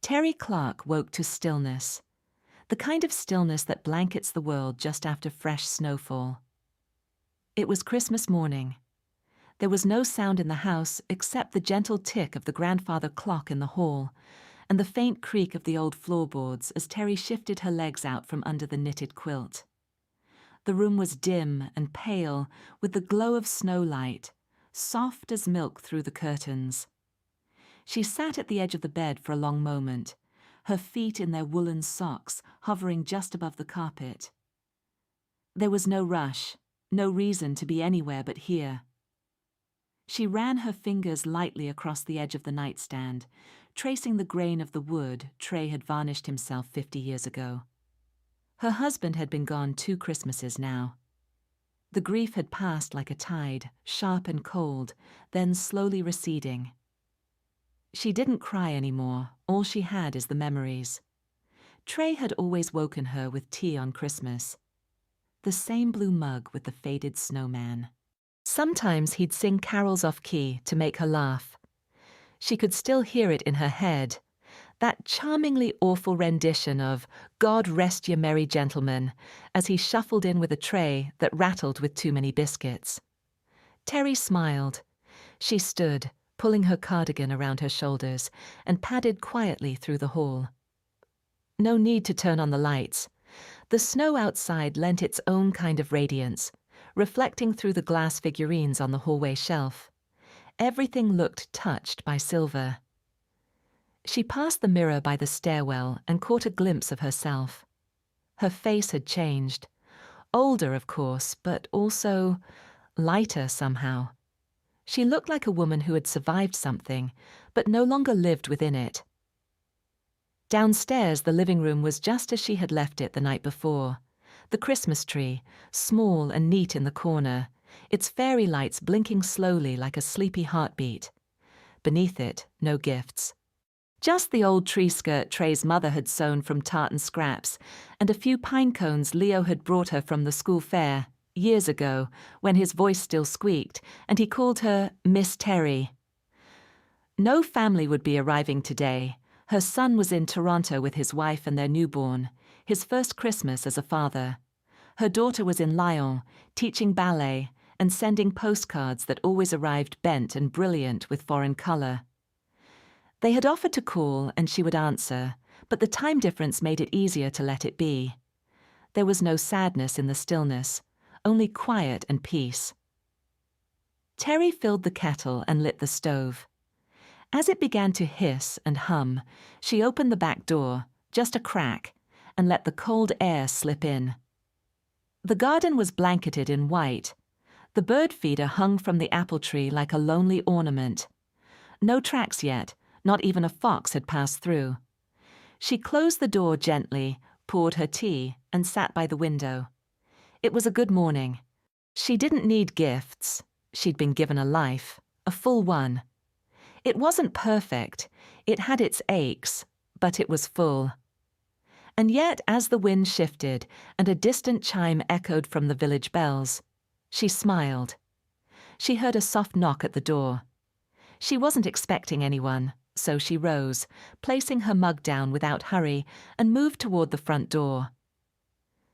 Terri Clarke woke to stillness, the kind of stillness that blankets the world just after fresh snowfall. It was Christmas morning. There was no sound in the house except the gentle tick of the grandfather clock in the hall and the faint creak of the old floorboards as Terri shifted her legs out from under the knitted quilt. The room was dim and pale with the glow of snowlight, soft as milk through the curtains. She sat at the edge of the bed for a long moment, her feet in their woollen socks hovering just above the carpet. There was no rush, no reason to be anywhere but here. She ran her fingers lightly across the edge of the nightstand, tracing the grain of the wood Trey had varnished himself 50 years ago. Her husband had been gone 2 Christmases now. The grief had passed like a tide, sharp and cold, then slowly receding. She didn't cry anymore. All she had is the memories. Trey had always woken her with tea on Christmas. The same blue mug with the faded snowman. Sometimes he'd sing carols off key to make her laugh. She could still hear it in her head, that charmingly awful rendition of God Rest Ye Merry Gentlemen, as he shuffled in with a tray that rattled with too many biscuits. Terri smiled. She stood, pulling her cardigan around her shoulders, and padded quietly through the hall. No need to turn on the lights. The snow outside lent its own kind of radiance, reflecting through the glass figurines on the hallway shelf. Everything looked touched by silver. She passed the mirror by the stairwell and caught a glimpse of herself. Her face had changed. Older, of course, but also lighter somehow. She looked like a woman who had survived something, but no longer lived within it. Downstairs, the living room was just as she had left it the night before. The Christmas tree, small and neat in the corner, its fairy lights blinking slowly like a sleepy heartbeat. Beneath it, no gifts. Just the old tree skirt Trey's mother had sewn from tartan scraps, and a few pine cones Leo had brought her from the school fair, years ago, when his voice still squeaked, and he called her Miss Terri. No family would be arriving today. Her son was in Toronto with his wife and their newborn, his first Christmas as a father. Her daughter was in Lyon, teaching ballet and sending postcards that always arrived bent and brilliant with foreign colour. They had offered to call and she would answer, but the time difference made it easier to let it be. There was no sadness in the stillness, only quiet and peace. Terri filled the kettle and lit the stove. As it began to hiss and hum, she opened the back door, just a crack, and let the cold air slip in. The garden was blanketed in white. The bird feeder hung from the apple tree like a lonely ornament. No tracks yet, not even a fox had passed through. She closed the door gently, poured her tea, and sat by the window. It was a good morning. She didn't need gifts. She'd been given a life, a full one. It wasn't perfect. It had its aches, but it was full. And yet, as the wind shifted and a distant chime echoed from the village bells, she smiled. She heard a soft knock at the door. She wasn't expecting anyone, so she rose, placing her mug down without hurry, and moved toward the front door.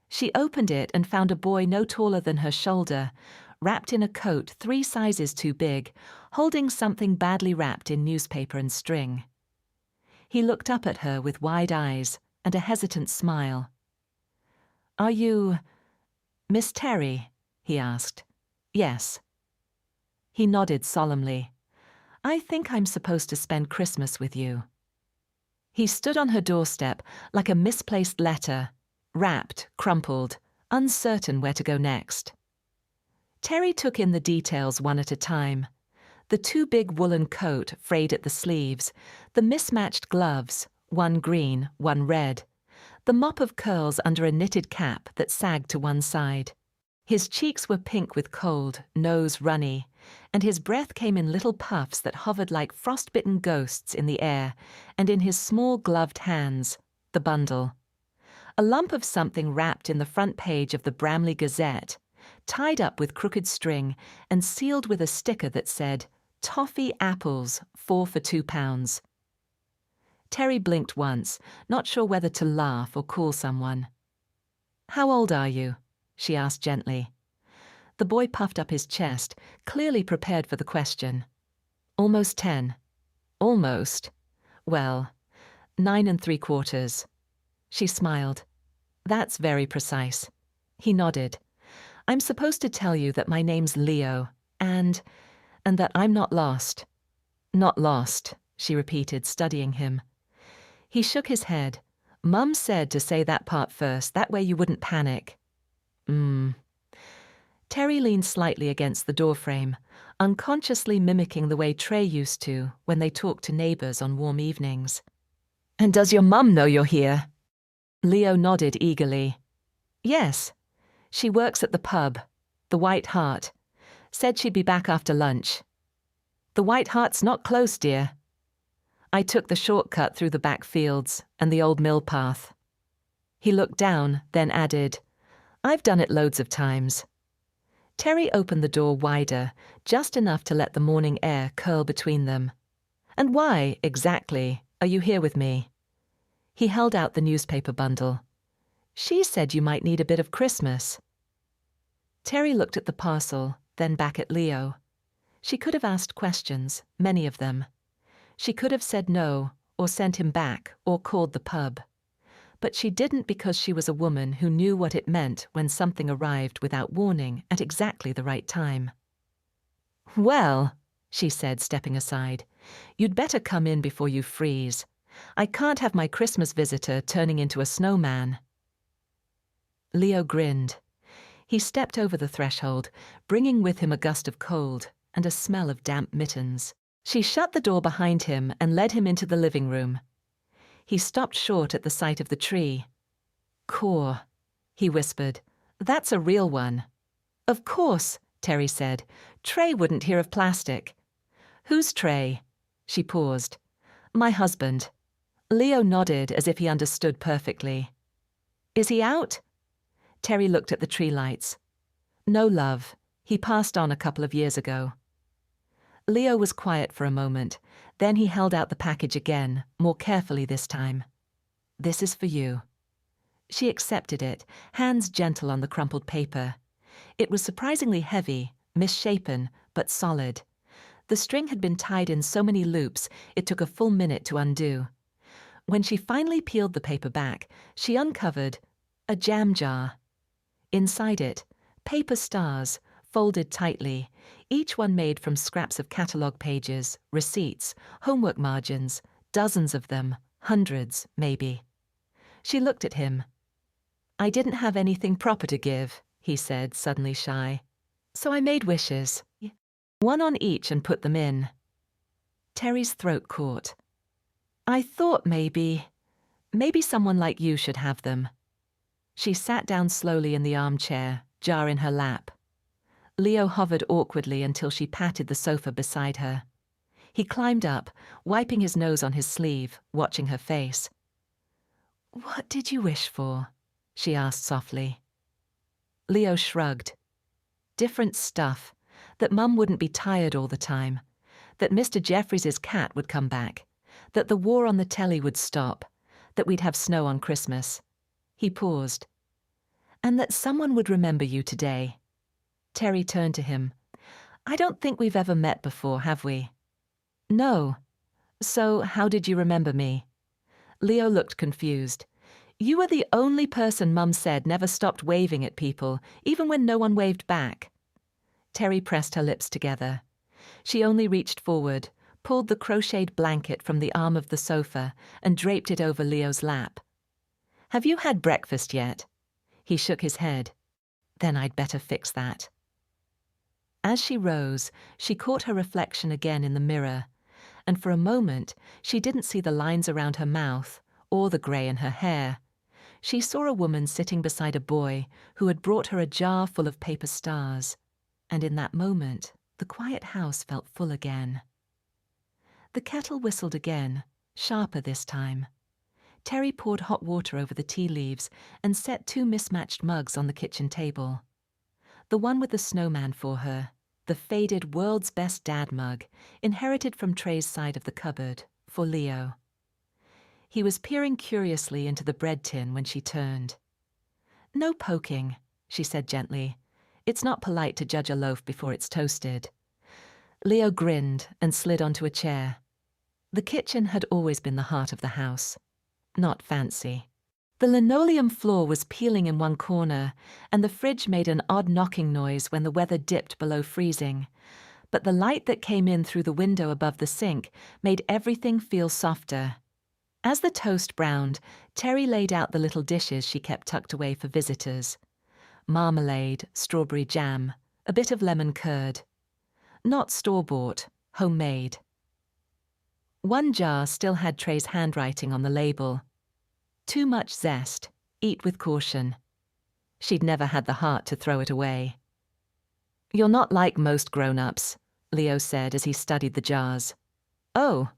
She opened it and found a boy no taller than her shoulder, wrapped in a coat 3 sizes too big, holding something badly wrapped in newspaper and string. He looked up at her with wide eyes and a hesitant smile. "Are you Miss Terri?" he asked. "Yes." He nodded solemnly. "I think I'm supposed to spend Christmas with you." He stood on her doorstep like a misplaced letter, wrapped, crumpled, uncertain where to go next. Terri took in the details one at a time. The too big woolen coat frayed at the sleeves, the mismatched gloves, one green, one red, the mop of curls under a knitted cap that sagged to one side. His cheeks were pink with cold, nose runny, and his breath came in little puffs that hovered like frostbitten ghosts in the air, and in his small gloved hands, the bundle. A lump of something wrapped in the front page of the Bramley Gazette, tied up with crooked string and sealed with a sticker that said, "Toffee apples, 4 for £2." Terri blinked once, not sure whether to laugh or call someone. "How old are you?" she asked gently. The boy puffed up his chest, clearly prepared for the question. "Almost 10. Almost. Well, 9 3/4. She smiled. "That's very precise." He nodded. "I'm supposed to tell you that my name's Leo, and that I'm not lost." "Not lost," she repeated, studying him. He shook his head. "Mum said to say that part first, that way you wouldn't panic." Terri leaned slightly against the doorframe, unconsciously mimicking the way Trey used to when they talked to neighbors on warm evenings. "And does your mum know you're here?" Leo nodded eagerly. "Yes. She works at the pub, the White Hart. Said she'd be back after lunch." "The White Hart's not close, dear." "I took the shortcut through the back fields and the old mill path." He looked down, then added, "I've done it loads of times." Terri opened the door wider, just enough to let the morning air curl between them. "And why, exactly, are you here with me?" He held out the newspaper bundle. "She said you might need a bit of Christmas." Terri looked at the parcel, then back at Leo. She could have asked questions, many of them. She could have said no, or sent him back, or called the pub. But she didn't because she was a woman who knew what it meant when something arrived without warning at exactly the right time. "Well," she said, stepping aside, "you'd better come in before you freeze. I can't have my Christmas visitor turning into a snowman." Leo grinned. He stepped over the threshold, bringing with him a gust of cold and a smell of damp mittens. She shut the door behind him and led him into the living room. He stopped short at the sight of the tree. "Core," he whispered. "That's a real one." "Of course," Terri said. "Trey wouldn't hear of plastic." "Who's Trey?" She paused. "My husband." Leo nodded as if he understood perfectly. "Is he out?" Terri looked at the tree lights. "No, love. He passed on a couple of years ago." Leo was quiet for a moment. Then he held out the package again, more carefully this time. "This is for you." She accepted it, hands gentle on the crumpled paper. It was surprisingly heavy, misshapen, but solid. The string had been tied in so many loops it took a full minute to undo. When she finally peeled the paper back, she uncovered a jam jar. Inside it, paper stars, folded tightly, each one made from scraps of catalogue pages, receipts, homework margins, dozens of them, hundreds, maybe. She looked at him. "I didn't have anything proper to give," he said, suddenly shy. "So I made wishes. One on each and put them in." Terri's throat caught. "I thought maybe someone like you should have them." She sat down slowly in the armchair, jar in her lap. Leo hovered awkwardly until she patted the sofa beside her. He climbed up, wiping his nose on his sleeve, watching her face. "What did you wish for?" she asked softly. Leo shrugged. "Different stuff. That Mum wouldn't be tired all the time. That Mr. Jeffries's cat would come back. That the war on the telly would stop. That we'd have snow on Christmas." He paused. "And that someone would remember you today." Terri turned to him. "I don't think we've ever met before, have we?" "No. So how did you remember me?" Leo looked confused. "You were the only person Mum said never stopped waving at people, even when no one waved back." Terri pressed her lips together. She only reached forward, pulled the crocheted blanket from the arm of the sofa, and draped it over Leo's lap. "Have you had breakfast yet?" He shook his head. "Then I'd better fix that." As she rose, she caught her reflection again in the mirror, and for a moment she didn't see the lines around her mouth or the grey in her hair. She saw a woman sitting beside a boy who had brought her a jar full of paper stars, and in that moment the quiet house felt full again. The kettle whistled again, sharper this time. Terri poured hot water over the tea leaves and set 2 mismatched mugs on the kitchen table. The one with the snowman for her, the faded world's best dad mug, inherited from Trey's side of the cupboard, for Leo. He was peering curiously into the bread tin when she turned. "No poking," she said gently. "It's not polite to judge a loaf before it's toasted." Leo grinned and slid onto a chair. The kitchen had always been the heart of the house. Not fancy. The linoleum floor was peeling in one corner, and the fridge made an odd knocking noise when the weather dipped below freezing. But the light that came in through the window above the sink made everything feel softer. As the toast browned, Terri laid out the little dishes she kept tucked away for visitors. Marmalade, strawberry jam, a bit of lemon curd. Not store-bought, homemade. One jar still had Trey's handwriting on the label. Too much zest. Eat with caution. She'd never had the heart to throw it away. "You're not like most grown-ups," Leo said as he studied the jars. "Oh."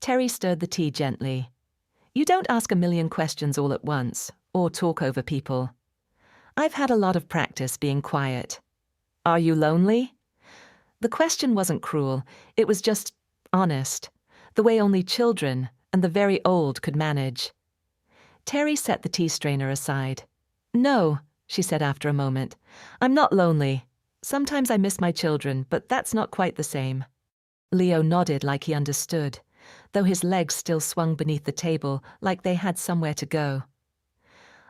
Terri stirred the tea gently. "You don't ask a million questions all at once, or talk over people. I've had a lot of practice being quiet. Are you lonely?" The question wasn't cruel, it was just honest, the way only children and the very old could manage. Terri set the tea strainer aside. "No," she said after a moment. "I'm not lonely. Sometimes I miss my children, but that's not quite the same." Leo nodded like he understood, though his legs still swung beneath the table like they had somewhere to go.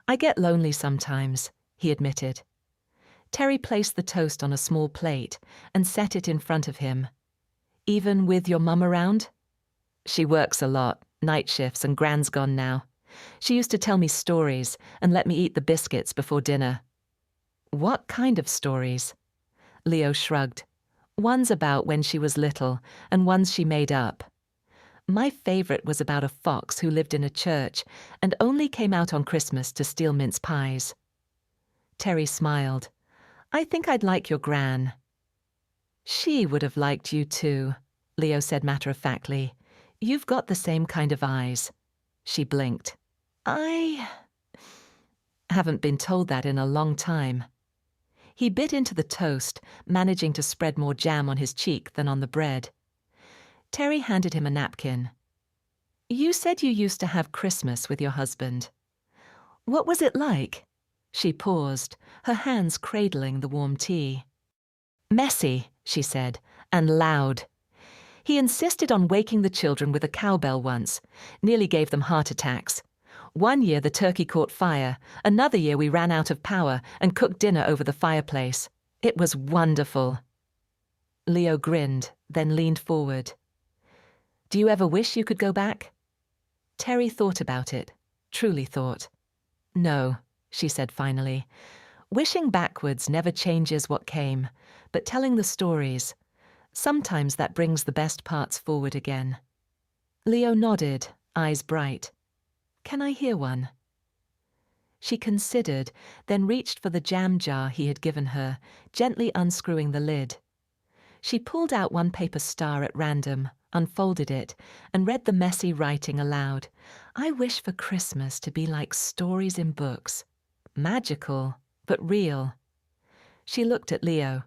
"I get lonely sometimes," he admitted. Terri placed the toast on a small plate and set it in front of him. "Even with your mum around?" "She works a lot, night shifts, and Gran's gone now. She used to tell me stories and let me eat the biscuits before dinner." "What kind of stories?" Leo shrugged. "Ones about when she was little, and ones she made up. My favorite was about a fox who lived in a church and only came out on Christmas to steal mince pies." Terri smiled. "I think I'd like your Gran." "She would have liked you too," Leo said matter-of-factly. "You've got the same kind of eyes." She blinked. "I haven't been told that in a long time." He bit into the toast, managing to spread more jam on his cheek than on the bread. Terri handed him a napkin. "You said you used to have Christmas with your husband. What was it like?" She paused, her hands cradling the warm tea. "Messy," she said, "and loud. He insisted on waking the children with a cowbell once, nearly gave them heart attacks. One year the turkey caught fire, another year we ran out of power and cooked dinner over the fireplace. It was wonderful." Leo grinned, then leaned forward. "Do you ever wish you could go back?" Terri thought about it, truly thought. "No," she said finally. "Wishing backwards never changes what came, but telling the stories, sometimes that brings the best parts forward again." Leo nodded, eyes bright. "Can I hear one?" She considered, then reached for the jam jar he had given her, gently unscrewing the lid. She pulled out one paper star at random, unfolded it, and read the messy writing aloud. "I wish for Christmas to be like stories in books. Magical, but real." She looked at Leo.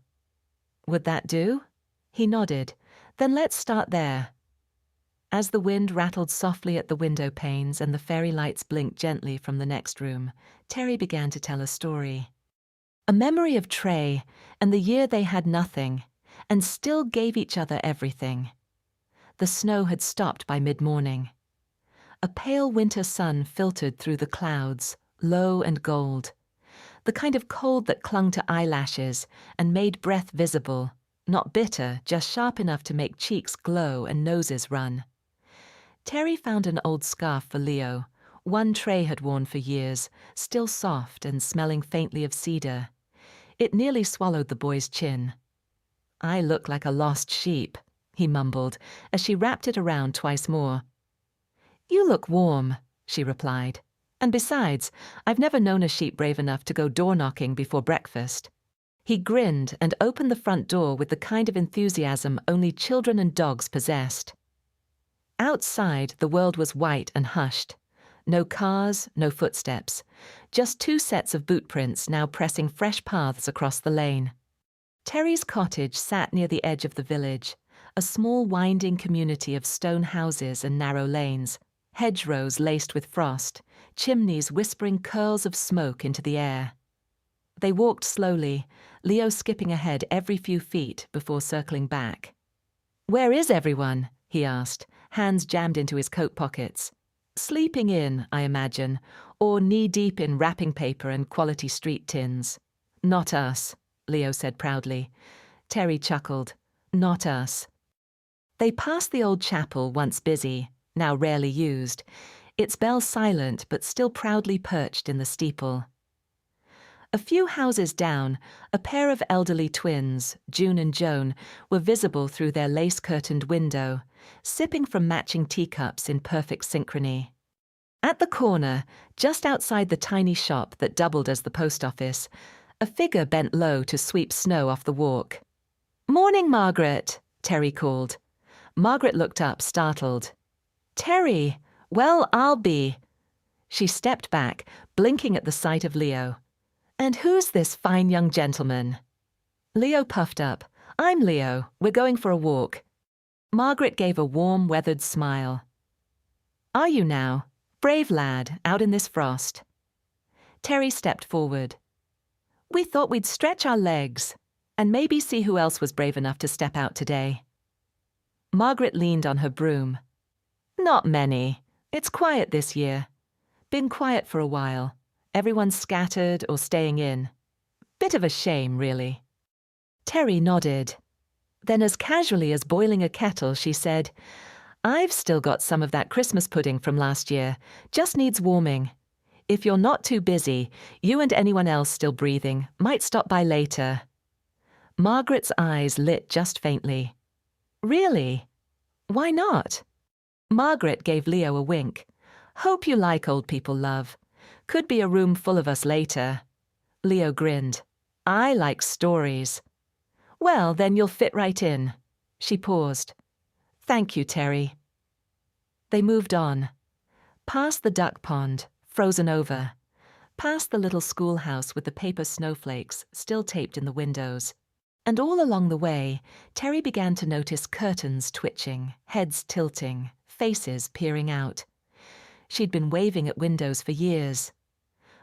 "Would that do?" He nodded. "Then let's start there." As the wind rattled softly at the window panes and the fairy lights blinked gently from the next room, Terri began to tell a story. A memory of Trey and the year they had nothing, and still gave each other everything. The snow had stopped by mid-morning. A pale winter sun filtered through the clouds, low and gold. The kind of cold that clung to eyelashes and made breath visible, not bitter, just sharp enough to make cheeks glow and noses run. Terri found an old scarf for Leo, one Trey had worn for years, still soft and smelling faintly of cedar. It nearly swallowed the boy's chin. "I look like a lost sheep," he mumbled, as she wrapped it around twice more. "You look warm," she replied. "And besides, I've never known a sheep brave enough to go door-knocking before breakfast." He grinned and opened the front door with the kind of enthusiasm only children and dogs possessed. Outside, the world was white and hushed. No cars, no footsteps. Just two sets of boot prints now pressing fresh paths across the lane. Terri's cottage sat near the edge of the village, a small winding community of stone houses and narrow lanes. hedgerows laced with frost, chimneys whispering curls of smoke into the air. They walked slowly, Leo skipping ahead every few feet before circling back. "Where is everyone?" he asked, hands jammed into his coat pockets. "Sleeping in, I imagine, or knee-deep in wrapping paper and quality street tins." "Not us," Leo said proudly. Terri chuckled. "Not us." They passed the old chapel, once busy, now rarely used, its bell silent but still proudly perched in the steeple. A few houses down, a pair of elderly twins, June and Joan, were visible through their lace-curtained window, sipping from matching teacups in perfect synchrony. At the corner, just outside the tiny shop that doubled as the post office, a figure bent low to sweep snow off the walk. "Morning, Margaret," Terri called. Margaret looked up, startled. "Terri, well, I'll be." She stepped back, blinking at the sight of Leo. "And who's this fine young gentleman?" Leo puffed up. "I'm Leo. We're going for a walk." Margaret gave a warm, weathered smile. "Are you now? Brave lad, out in this frost." Terri stepped forward. "We thought we'd stretch our legs, and maybe see who else was brave enough to step out today." Margaret leaned on her broom. "Not many. It's quiet this year. Been quiet for a while. Everyone's scattered or staying in. Bit of a shame, really." Terri nodded. Then, as casually as boiling a kettle, she said, "I've still got some of that Christmas pudding from last year. Just needs warming. If you're not too busy, you and anyone else still breathing might stop by later." Margaret's eyes lit just faintly. "Really? Why not?" Margaret gave Leo a wink. "Hope you like old people, love. Could be a room full of us later." Leo grinned. "I like stories." "Well, then you'll fit right in." She paused. "Thank you, Terri." They moved on. Past the duck pond, frozen over. Past the little schoolhouse with the paper snowflakes still taped in the windows. And all along the way, Terri began to notice curtains twitching, heads tilting, faces peering out. She'd been waving at windows for years.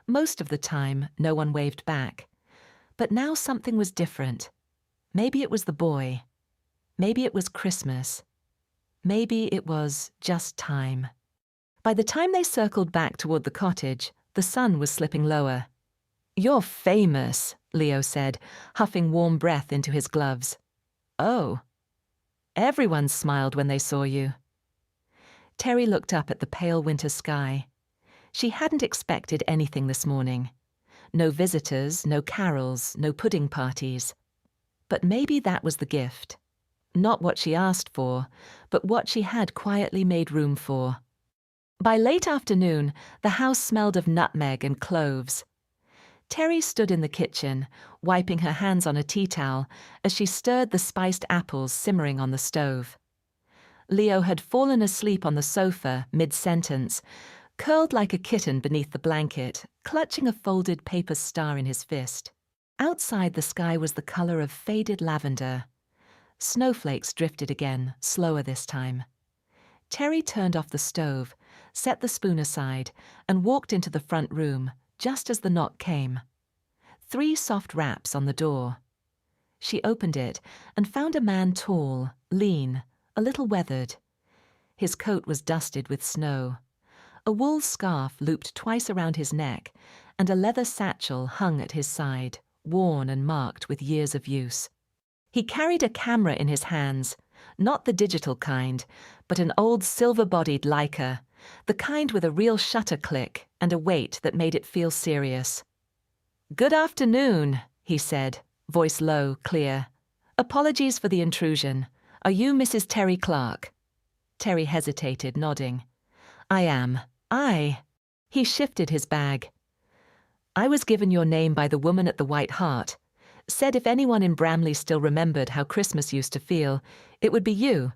Most of the time, no one waved back. But now something was different. Maybe it was the boy. Maybe it was Christmas. Maybe it was just time. By the time they circled back toward the cottage, the sun was slipping lower. "You're famous," Leo said, huffing warm breath into his gloves. "Oh." "Everyone smiled when they saw you." Terri looked up at the pale winter sky. She hadn't expected anything this morning. No visitors, no carols, no pudding parties. But maybe that was the gift. Not what she asked for, but what she had quietly made room for. By late afternoon, the house smelled of nutmeg and cloves. Terri stood in the kitchen, wiping her hands on a tea towel as she stirred the spiced apples simmering on the stove. Leo had fallen asleep on the sofa mid-sentence, curled like a kitten beneath the blanket, clutching a folded paper star in his fist. Outside, the sky was the color of faded lavender. Snowflakes drifted again, slower this time. Terri turned off the stove, set the spoon aside, and walked into the front room, just as the knock came. 3 soft raps on the door. She opened it and found a man tall, lean, a little weathered. His coat was dusted with snow. A wool scarf looped twice around his neck, and a leather satchel hung at his side, worn and marked with years of use. He carried a camera in his hands, not the digital kind, but an old silver-bodied Leica, the kind with a real shutter click and a weight that made it feel serious. "Good afternoon," he said, voice low, clear. "Apologies for the intrusion. Are you Mrs. Terri Clarke?" Terri hesitated, nodding. "I am. He shifted his bag. "I was given your name by the woman at the White Hart. Said if anyone in Bramley still remembered how Christmas used to feel, it would be you."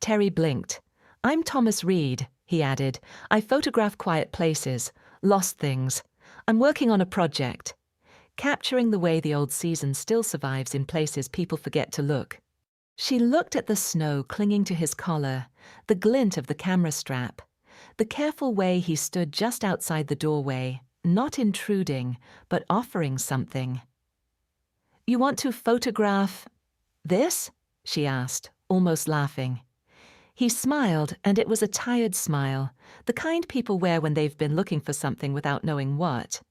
Terri blinked. "I'm Thomas Reed," he added. "I photograph quiet places, lost things. I'm working on a project, capturing the way the old season still survives in places people forget to look." She looked at the snow clinging to his collar, the glint of the camera strap. The careful way he stood just outside the doorway, not intruding, but offering something. "You want to photograph this?" she asked, almost laughing. He smiled, and it was a tired smile, the kind people wear when they've been looking for something without knowing what.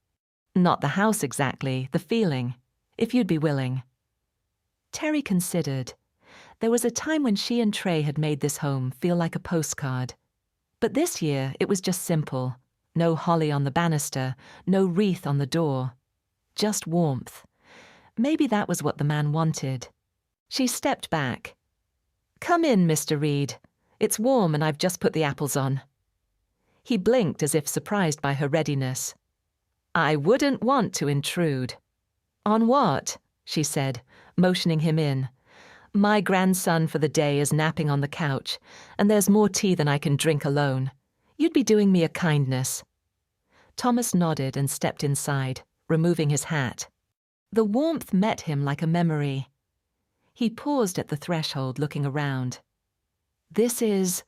"Not the house exactly, the feeling, if you'd be willing." Terri considered. There was a time when she and Trey had made this home feel like a postcard. But this year it was just simple. No holly on the banister, no wreath on the door. Just warmth. Maybe that was what the man wanted. She stepped back. "Come in, Mr. Reed. It's warm and I've just put the apples on." He blinked as if surprised by her readiness. "I wouldn't want to intrude." "On what?" she said, motioning him in. "My grandson for the day is napping on the couch, and there's more tea than I can drink alone. You'd be doing me a kindness." Thomas nodded and stepped inside, removing his hat. The warmth met him like a memory. He paused at the threshold, looking around. "This is,"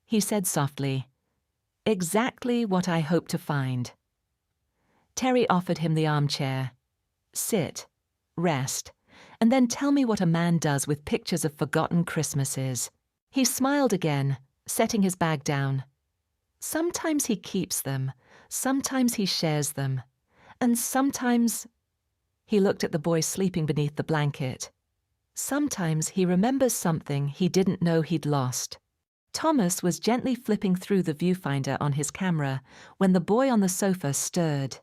he said softly, "exactly what I hope to find." Terri offered him the armchair. "Sit, rest, and then tell me what a man does with pictures of forgotten Christmases." He smiled again, setting his bag down. "Sometimes he keeps them, sometimes he shares them, and sometimes—" He looked at the boy sleeping beneath the blanket. "Sometimes he remembers something he didn't know he'd lost." Thomas was gently flipping through the viewfinder on his camera when the boy on the sofa stirred.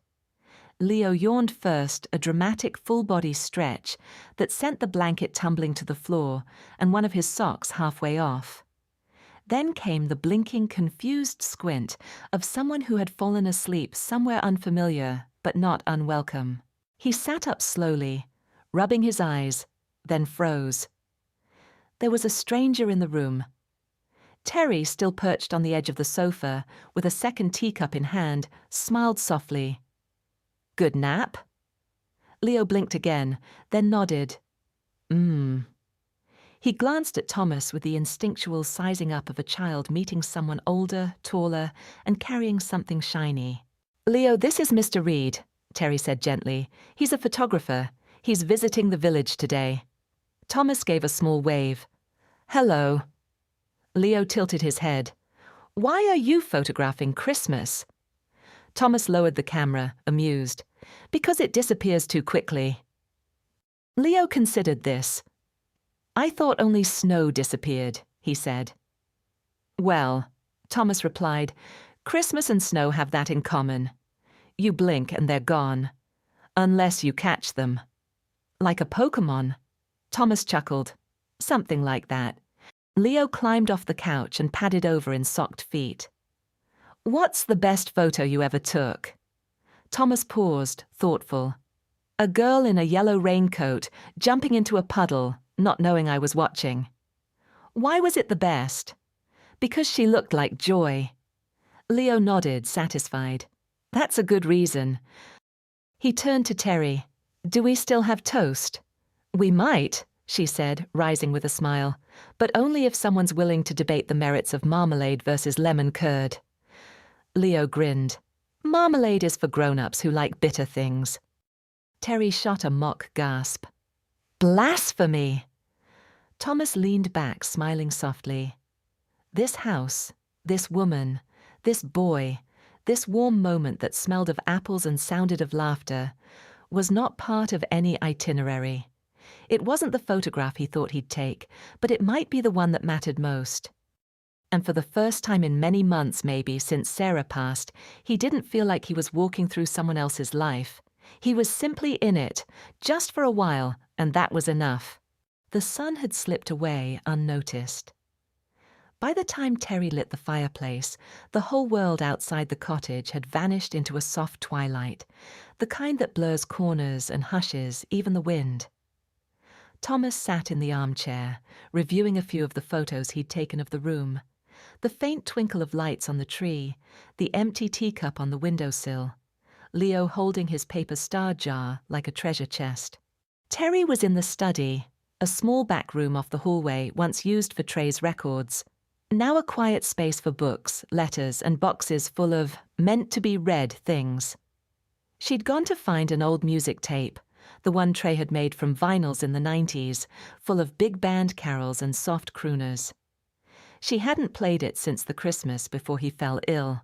Leo yawned first, a dramatic full-body stretch that sent the blanket tumbling to the floor and one of his socks halfway off. Then came the blinking, confused squint of someone who had fallen asleep somewhere unfamiliar but not unwelcome. He sat up slowly, rubbing his eyes, then froze. There was a stranger in the room. Terri, still perched on the edge of the sofa, with a second teacup in hand, smiled softly. "Good nap?" Leo blinked again, then nodded. He glanced at Thomas with the instinctual sizing up of a child meeting someone older, taller, and carrying something shiny. "Leo, this is Mr. Reed," Terri said gently. "He's a photographer. He's visiting the village today." Thomas gave a small wave. "Hello." Leo tilted his head. "Why are you photographing Christmas?" Thomas lowered the camera, amused. "Because it disappears too quickly." Leo considered this. "I thought only snow disappeared," he said. "Well," Thomas replied, "Christmas and snow have that in common. You blink and they're gone. Unless you catch them." "Like a Pokemon?" Thomas chuckled. "Something like that." Leo climbed off the couch and padded over in socked feet. "What's the best photo you ever took?" Thomas paused, thoughtful. "A girl in a yellow raincoat, jumping into a puddle, not knowing I was watching." "Why was it the best?" "Because she looked like joy." Leo nodded, satisfied. "That's a good reason." He turned to Terri. "Do we still have toast?" "We might," she said, rising with a smile, "but only if someone's willing to debate the merits of marmalade versus lemon curd." Leo grinned. "Marmalade is for grown-ups who like bitter things." Terri shot a mock gasp. "Blasphemy!" Thomas leaned back, smiling softly. This house, this woman, this boy, this warm moment that smelled of apples and sounded of laughter, was not part of any itinerary. It wasn't the photograph he thought he'd take, but it might be the one that mattered most. And for the first time in many months, maybe, since Sarah passed, he didn't feel like he was walking through someone else's life. He was simply in it, just for a while, and that was enough. The sun had slipped away unnoticed. By the time Terri lit the fireplace, the whole world outside the cottage had vanished into a soft twilight, the kind that blurs corners and hushes even the wind. Thomas sat in the armchair, reviewing a few of the photos he'd taken of the room. The faint twinkle of lights on the tree, the empty teacup on the windowsill, Leo holding his paper star jar like a treasure chest. Terri was in the study, a small back room off the hallway once used for Trey's records. Now a quiet space for books, letters, and boxes full of meant-to-be-read things. She'd gone to find an old music tape, the one Trey had made from vinyls in the 90s, full of big band carols and soft crooners. She hadn't played it since the Christmas before he fell ill.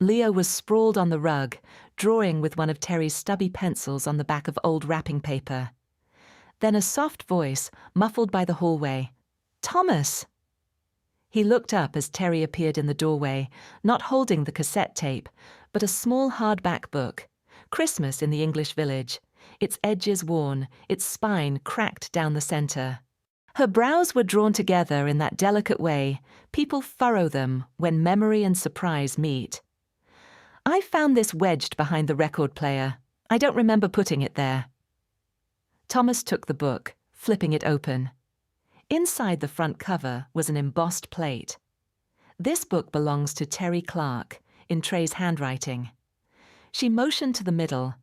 Leo was sprawled on the rug, drawing with one of Terri's stubby pencils on the back of old wrapping paper. Then a soft voice, muffled by the hallway. "Thomas!" He looked up as Terri appeared in the doorway, not holding the cassette tape, but a small hardback book, Christmas in the English Village, its edges worn, its spine cracked down the center. Her brows were drawn together in that delicate way people furrow them when memory and surprise meet. "I found this wedged behind the record player. I don't remember putting it there." Thomas took the book, flipping it open. Inside the front cover was an embossed plate. "This book belongs to Terri Clarke," in Trey's handwriting. She motioned to the middle.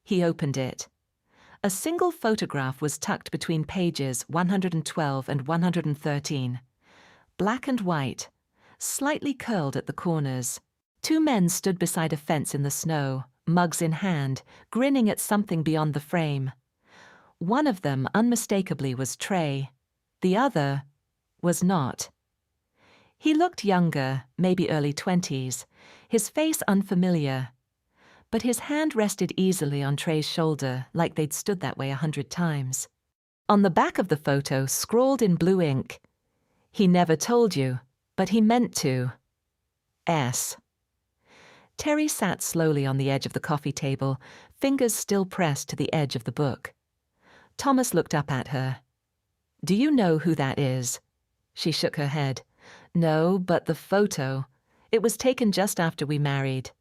He opened it. A single photograph was tucked between pages 112 and 113. Black and white, slightly curled at the corners. Two men stood beside a fence in the snow, mugs in hand, grinning at something beyond the frame. One of them unmistakably was Trey. The other was not. He looked younger, maybe early 20s, his face unfamiliar. But his hand rested easily on Trey's shoulder, like they'd stood that way 100 times. On the back of the photo, scrawled in blue ink, "He never told you, but he meant to. S." Terri sat slowly on the edge of the coffee table, fingers still pressed to the edge of the book. Thomas looked up at her. "Do you know who that is?" She shook her head. "No, but the photo. It was taken just after we married.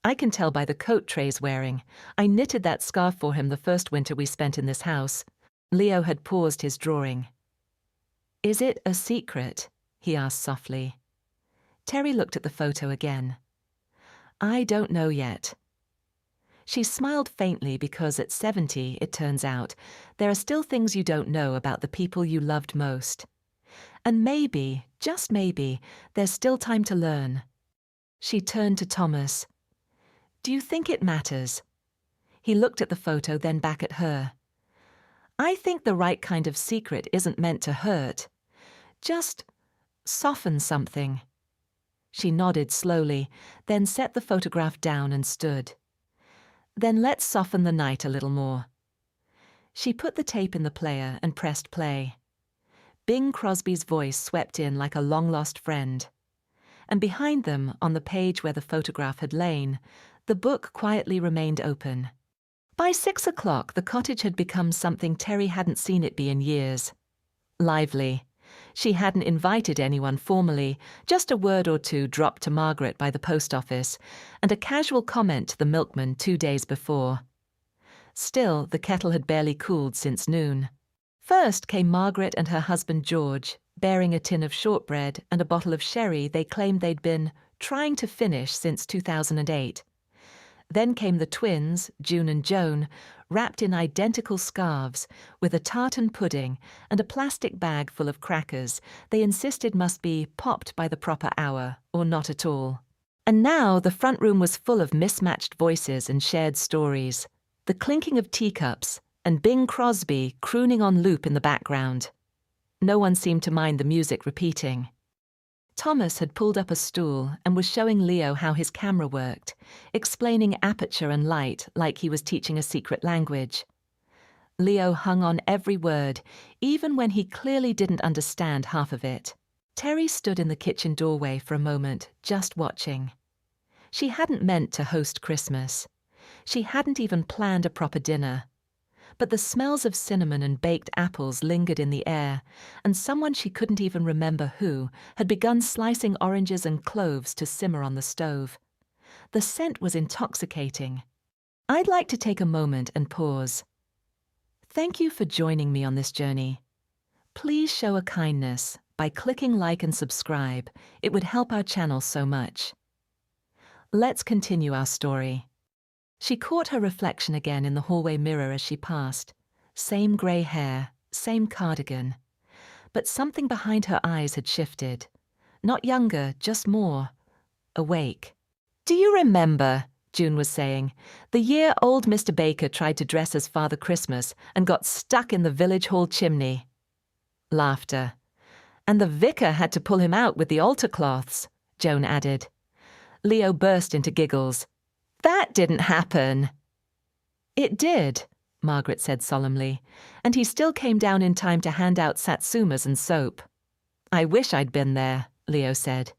I can tell by the coat Trey's wearing. I knitted that scarf for him the first winter we spent in this house." Leo had paused his drawing. "Is it a secret?" he asked softly. Terri looked at the photo again. "I don't know yet." She smiled faintly because at 70, it turns out, there are still things you don't know about the people you loved most. And maybe, just maybe, there's still time to learn. She turned to Thomas. "Do you think it matters?" He looked at the photo, then back at her. "I think the right kind of secret isn't meant to hurt. Just soften something." She nodded slowly, then set the photograph down and stood. "Then let's soften the night a little more." She put the tape in the player and pressed play. Bing Crosby's voice swept in like a long-lost friend. And behind them, on the page where the photograph had lain, the book quietly remained open. By 6 o'clock, the cottage had become something Terri hadn't seen it be in years. Lively. She hadn't invited anyone formally, just a word or two dropped to Margaret by the post office, and a casual comment to the milkman 2 days before. Still, the kettle had barely cooled since noon. First came Margaret and her husband George, bearing a tin of shortbread and a bottle of sherry they claimed they'd been trying to finish since 2008. Then came the twins, June and Joan, wrapped in identical scarves, with a tartan pudding and a plastic bag full of crackers they insisted must be popped by the proper hour, or not at all. And now the front room was full of mismatched voices and shared stories, the clinking of teacups, and Bing Crosby crooning on loop in the background. No one seemed to mind the music repeating. Thomas had pulled up a stool and was showing Leo how his camera worked, explaining aperture and light like he was teaching a secret language. Leo hung on every word, even when he clearly didn't understand half of it. Terri stood in the kitchen doorway for a moment, just watching. She hadn't meant to host Christmas. She hadn't even planned a proper dinner. But the smells of cinnamon and baked apples lingered in the air, and someone she couldn't even remember who had begun slicing oranges and cloves to simmer on the stove. The scent was intoxicating. I'd like to take a moment and pause. Thank you for joining me on this journey. Please show a kindness by clicking like and subscribe. It would help our channel so much. Let's continue our story. She caught her reflection again in the hallway mirror as she passed. Same grey hair, same cardigan. But something behind her eyes had shifted. Not younger, just more awake. "Do you remember," June was saying, "the year old Mr. Baker tried to dress as Father Christmas and got stuck in the village hall chimney?" Laughter. "And the vicar had to pull him out with the altar cloths," Joan added. Leo burst into giggles. "That didn't happen." "It did," Margaret said solemnly, "and he still came down in time to hand out satsumas and soap." "I wish I'd been there," Leo said.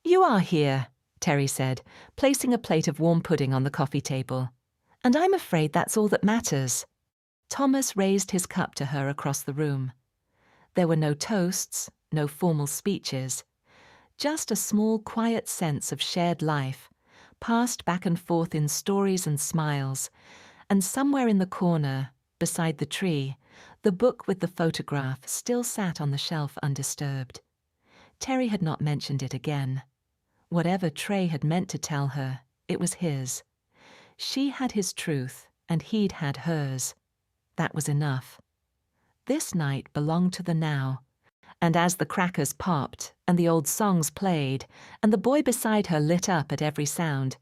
"You are here," Terri said, placing a plate of warm pudding on the coffee table. "And I'm afraid that's all that matters." Thomas raised his cup to her across the room. There were no toasts, no formal speeches, just a small, quiet sense of shared life, passed back and forth in stories and smiles, and somewhere in the corner, beside the tree, the book with the photograph still sat on the shelf undisturbed. Terri had not mentioned it again. Whatever Trey had meant to tell her, it was his. She had his truth, and he'd had hers. That was enough. This night belonged to the now, and as the crackers popped, and the old songs played, and the boy beside her lit up at every sound,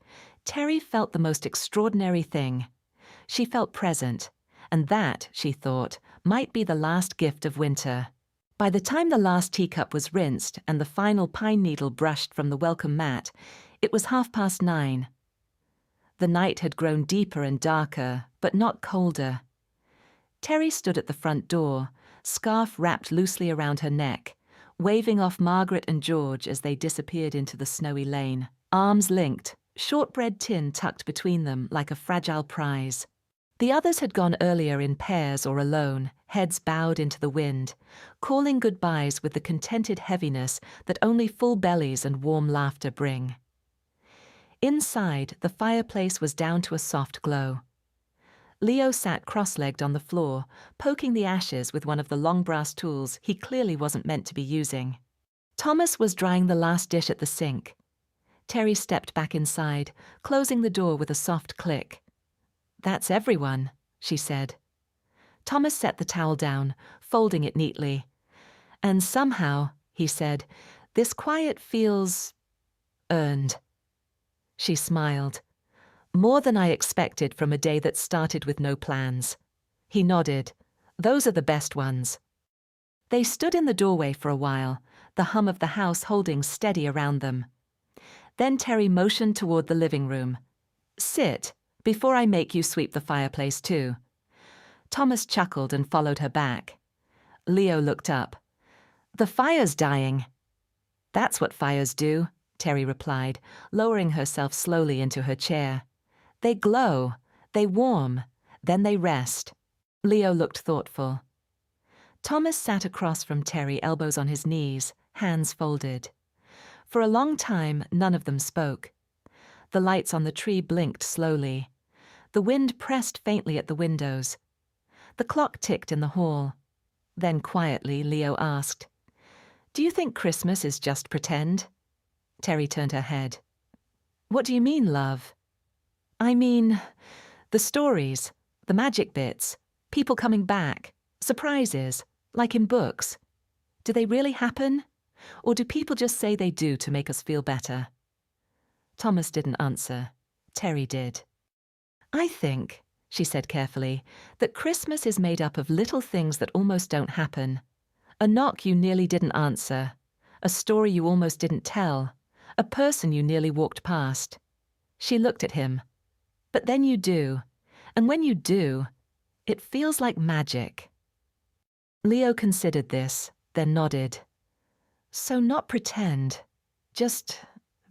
Terri felt the most extraordinary thing. She felt present, and that, she thought, might be the last gift of winter. By the time the last teacup was rinsed and the final pine needle brushed from the welcome mat, it was 9:30. The night had grown deeper and darker, but not colder. Terri stood at the front door, scarf wrapped loosely around her neck, waving off Margaret and George as they disappeared into the snowy lane, arms linked, shortbread tin tucked between them like a fragile prize. The others had gone earlier in pairs or alone, heads bowed into the wind, calling goodbyes with the contented heaviness that only full bellies and warm laughter bring. Inside, the fireplace was down to a soft glow. Leo sat cross-legged on the floor, poking the ashes with one of the long brass tools he clearly wasn't meant to be using. Thomas was drying the last dish at the sink. Terri stepped back inside, closing the door with a soft click. "That's everyone," she said. Thomas set the towel down, folding it neatly. "And somehow," he said, "this quiet feels earned." She smiled. "More than I expected from a day that started with no plans." He nodded. "Those are the best ones." They stood in the doorway for a while, the hum of the house holding steady around them. Then Terri motioned toward the living room. "Sit, before I make you sweep the fireplace too." Thomas chuckled and followed her back. Leo looked up. "The fire's dying." "That's what fires do," Terri replied, lowering herself slowly into her chair. "They glow, they warm, then they rest." Leo looked thoughtful. Thomas sat across from Terri, elbows on his knees, hands folded. For a long time, none of them spoke. The lights on the tree blinked slowly. The wind pressed faintly at the windows. The clock ticked in the hall. Then quietly, Leo asked, "Do you think Christmas is just pretend?" Terri turned her head. "What do you mean, love?" "I mean, the stories, the magic bits, people coming back, surprises, like in books. Do they really happen? Or do people just say they do to make us feel better?" Thomas didn't answer. Terri did. "I think," she said carefully, "that Christmas is made up of little things that almost don't happen. A knock you nearly didn't answer, a story you almost didn't tell, a person you nearly walked past." She looked at him. "But then you do, and when you do, it feels like magic." Leo considered this, then nodded. "So not pretend, just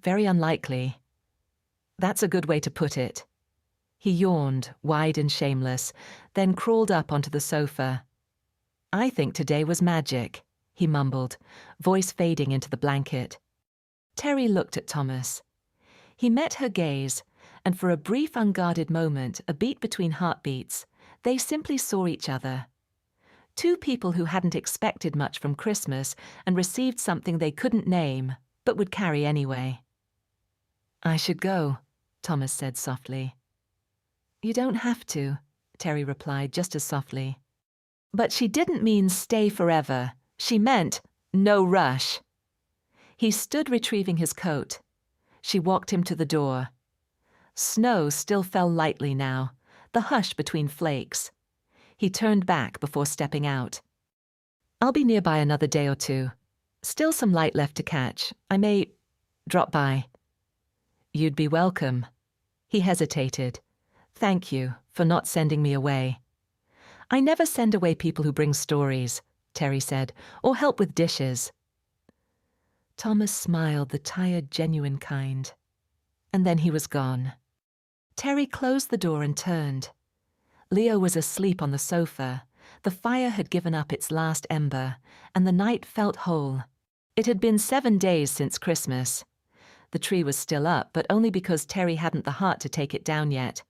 very unlikely." "That's a good way to put it." He yawned, wide and shameless, then crawled up onto the sofa. "I think today was magic," he mumbled, voice fading into the blanket. Terri looked at Thomas. He met her gaze, and for a brief unguarded moment, a beat between heartbeats, they simply saw each other. Two people who hadn't expected much from Christmas and received something they couldn't name, but would carry anyway. "I should go," Thomas said softly. "You don't have to," Terri replied just as softly. But she didn't mean stay forever. She meant no rush. He stood retrieving his coat. She walked him to the door. Snow still fell lightly now, the hush between flakes. He turned back before stepping out. "I'll be nearby another day or two. Still some light left to catch. I may drop by." "You'd be welcome." He hesitated. "Thank you for not sending me away." "I never send away people who bring stories," Terri said, "or help with dishes." Thomas smiled, the tired, genuine kind. And then he was gone. Terri closed the door and turned. Leo was asleep on the sofa. The fire had given up its last ember, and the night felt whole. It had been 7 days since Christmas. The tree was still up, but only because Terri hadn't the heart to take it down yet.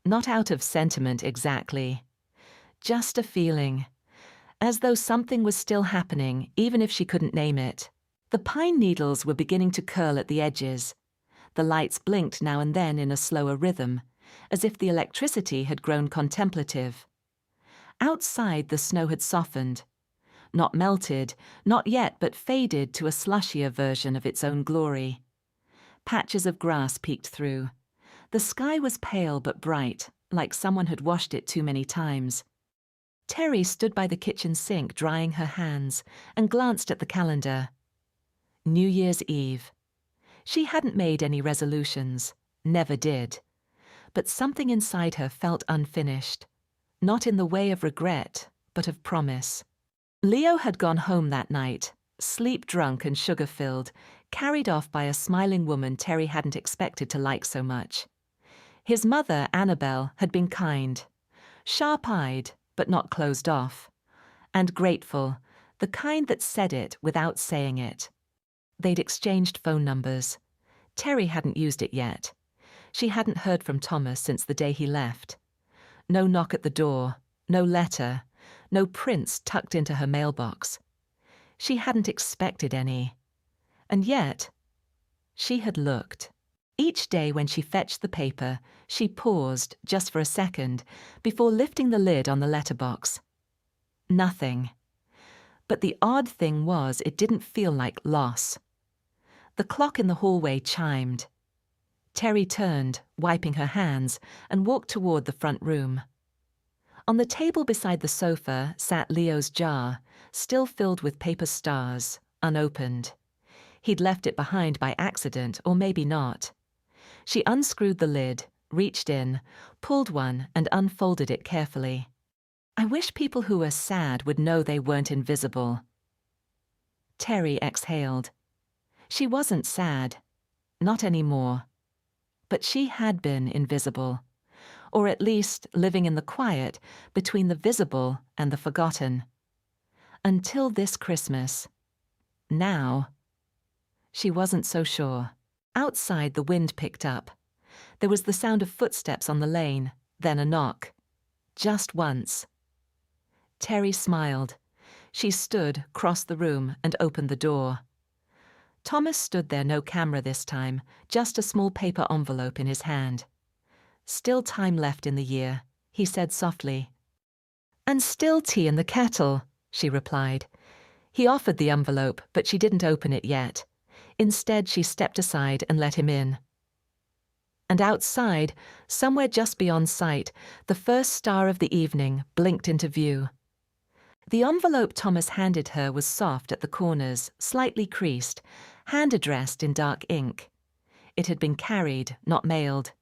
Not out of sentiment exactly. Just a feeling. As though something was still happening, even if she couldn't name it. The pine needles were beginning to curl at the edges. The lights blinked now and then in a slower rhythm, as if the electricity had grown contemplative. Outside, the snow had softened. Not melted, not yet, but faded to a slushier version of its own glory. Patches of grass peeked through. The sky was pale but bright, like someone had washed it too many times. Terri stood by the kitchen sink drying her hands and glanced at the calendar. New Year's Eve. She hadn't made any resolutions, never did. But something inside her felt unfinished. Not in the way of regret, but of promise. Leo had gone home that night, sleep-drunk and sugar-filled, carried off by a smiling woman Terri hadn't expected to like so much. His mother, Annabelle, had been kind. Sharp-eyed, but not closed off. And grateful, the kind that said it without saying it. They'd exchanged phone numbers. Terri hadn't used it yet. She hadn't heard from Thomas since the day he left. No knock at the door, no letter, no prints tucked into her mailbox. She hadn't expected any. And yet, she had looked. Each day when she fetched the paper, she paused just for a second before lifting the lid on the letterbox. Nothing. But the odd thing was it didn't feel like loss. The clock in the hallway chimed. Terri turned, wiping her hands, and walked toward the front room. On the table beside the sofa sat Leo's jar, still filled with paper stars, unopened. He'd left it behind by accident, or maybe not. She unscrewed the lid, reached in, pulled one, and unfolded it carefully. I wish people who were sad would know they weren't invisible. Terri exhaled. She wasn't sad. Not anymore. But she had been invisible. Or at least living in the quiet between the visible and the forgotten. Until this Christmas. Now. She wasn't so sure. Outside, the wind picked up. There was the sound of footsteps on the lane, then a knock. Just once. Terri smiled. She stood, crossed the room, and opened the door. Thomas stood there, no camera this time, just a small paper envelope in his hand. "Still time left in the year," he said softly. "And still tea in the kettle," she replied. He offered the envelope, but she didn't open it yet. Instead, she stepped aside and let him in. And outside, somewhere just beyond sight, the first star of the evening blinked into view. The envelope Thomas handed her was soft at the corners, slightly creased, hand-addressed in dark ink. It had been carried, not mailed.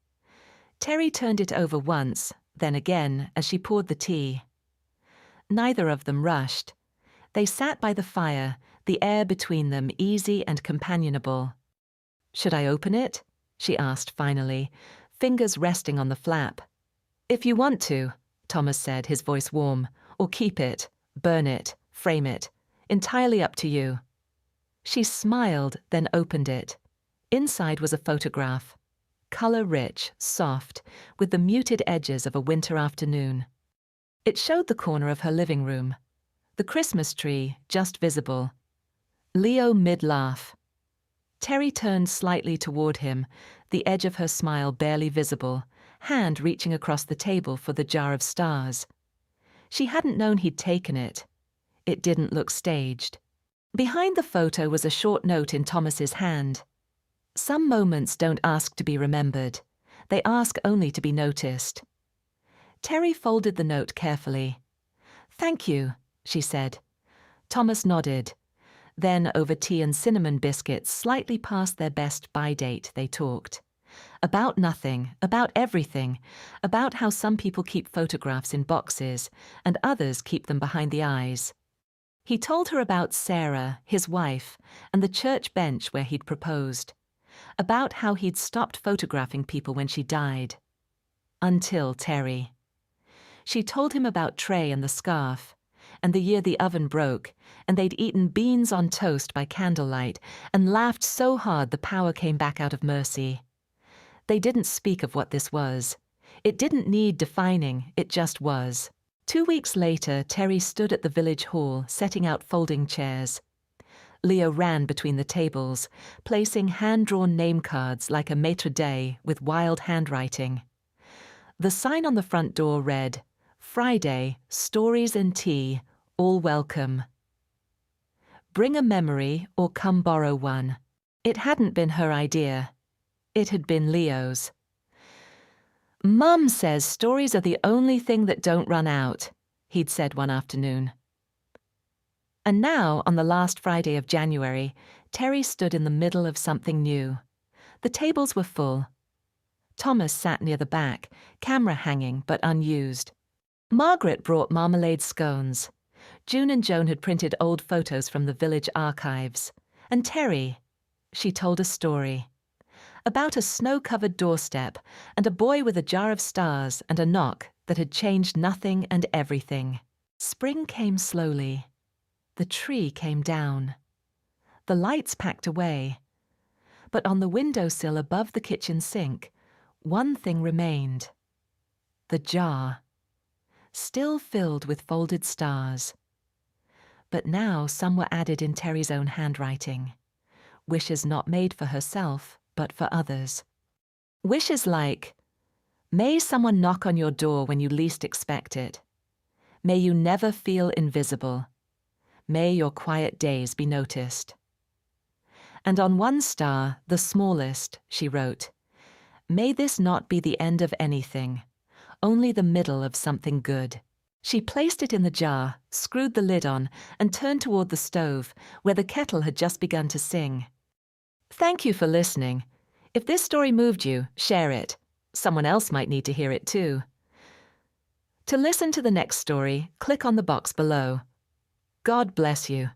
Terri turned it over once, then again, as she poured the tea. Neither of them rushed. They sat by the fire, the air between them easy and companionable. "Should I open it?" she asked finally, fingers resting on the flap. "If you want to," Thomas said, his voice warm, "or keep it, burn it, frame it. Entirely up to you." She smiled, then opened it. Inside was a photograph. Color-rich, soft, with the muted edges of a winter afternoon. It showed the corner of her living room. The Christmas tree, just visible. Leo mid-laugh. Terri turned slightly toward him, the edge of her smile barely visible, hand reaching across the table for the jar of stars. She hadn't known he'd taken it. It didn't look staged. Behind the photo was a short note in Thomas's hand. Some moments don't ask to be remembered. They ask only to be noticed. Terri folded the note carefully. "Thank you," she said. Thomas nodded. Then, over tea and cinnamon biscuits, slightly past their best by date, they talked. About nothing, about everything, about how some people keep photographs in boxes and others keep them behind the eyes. He told her about Sarah, his wife, and the church bench where he'd proposed. About how he'd stopped photographing people when she died. Until Terri. She told him about Trey and the scarf, and the year the oven broke, and they'd eaten beans on toast by candlelight, and laughed so hard the power came back out of Mercy. They didn't speak of what this was. It didn't need defining, it just was. 2 weeks later, Terri stood at the village hall, setting out folding chairs. Leo ran between the tables, placing hand-drawn name cards like a maitre d' with wild handwriting. The sign on the front door read, "Friday, stories and tea, all welcome. Bring a memory or come borrow one." It hadn't been her idea. It had been Leo's. "Mum says stories are the only thing that don't run out," he'd said one afternoon. And now, on the last Friday of January, Terri stood in the middle of something new. The tables were full. Thomas sat near the back, camera hanging but unused. Margaret brought marmalade scones. June and Joan had printed old photos from the village archives. And Terri, she told a story. About a snow-covered doorstep and a boy with a jar of stars and a knock that had changed nothing and everything. Spring came slowly. The tree came down. The lights packed away. But on the windowsill above the kitchen sink, one thing remained. The jar. Still filled with folded stars. But now some were added in Terri's own handwriting. Wishes not made for herself, but for others. Wishes like, may someone knock on your door when you least expect it. May you never feel invisible. May your quiet days be noticed. And on one star, the smallest, she wrote, may this not be the end of anything, only the middle of something good. She placed it in the jar, screwed the lid on, and turned toward the stove, where the kettle had just begun to sing. Thank you for listening. If this story moved you, share it. Someone else might need to hear it too. To listen to the next story, click on the box below. God bless you.